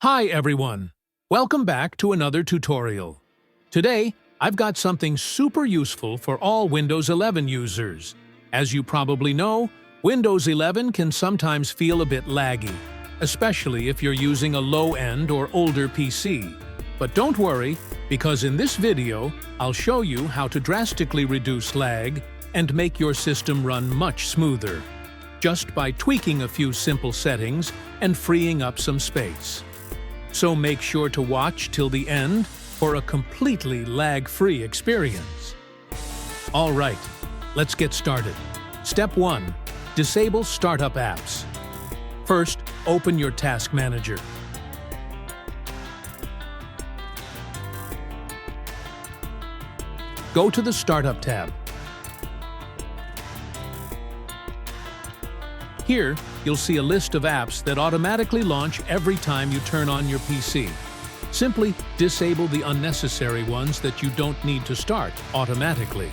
Hi everyone! Welcome back to another tutorial. Today, I've got something super useful for all Windows 11 users. As you probably know, Windows 11 can sometimes feel a bit laggy, especially if you're using a low-end or older PC. But don't worry, because in this video, I'll show you how to drastically reduce lag and make your system run much smoother, just by tweaking a few simple settings and freeing up some space. So make sure to watch till the end for a completely lag-free experience. All right, let's get started. Step 1. Disable Startup Apps. First, open your Task Manager. Go to the Startup tab. Here, you'll see a list of apps that automatically launch every time you turn on your PC. Simply disable the unnecessary ones that you don't need to start automatically.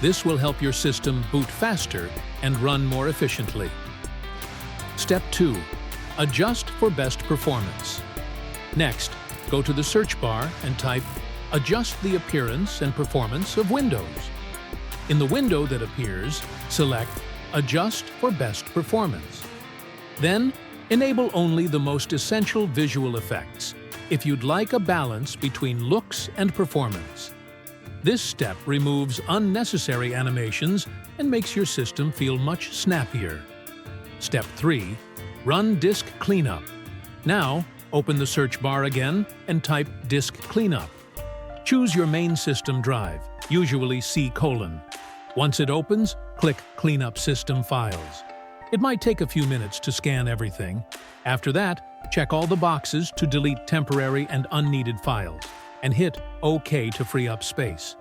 This will help your system boot faster and run more efficiently. Step 2. Adjust for best performance. Next, go to the search bar and type Adjust the appearance and performance of Windows. In the window that appears, select Adjust for best performance. Then, enable only the most essential visual effects if you'd like a balance between looks and performance. This step removes unnecessary animations and makes your system feel much snappier. Step 3. Run Disk Cleanup. Now, open the search bar again and type Disk Cleanup. Choose your main system drive, usually C:. Once it opens, click Clean up System Files. It might take a few minutes to scan everything. After that, check all the boxes to delete temporary and unneeded files, and hit OK to free up space.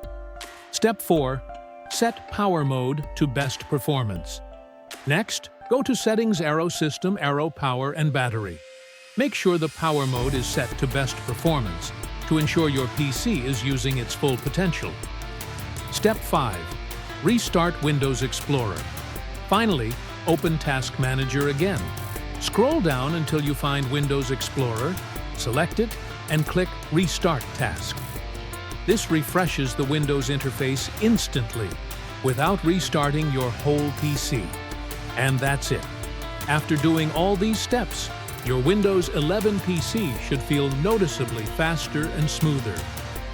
Step 4. Set Power Mode to Best Performance. Next, go to Settings, Arrow System, Arrow Power and Battery. Make sure the Power Mode is set to Best Performance to ensure your PC is using its full potential. Step 5. Restart Windows Explorer. Finally, open Task Manager again. Scroll down until you find Windows Explorer, select it, and click Restart Task. This refreshes the Windows interface instantly, without restarting your whole PC. And that's it. After doing all these steps, your Windows 11 PC should feel noticeably faster and smoother.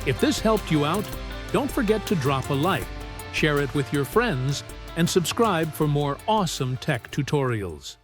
If this helped you out, don't forget to drop a like, share it with your friends, and subscribe for more awesome tech tutorials.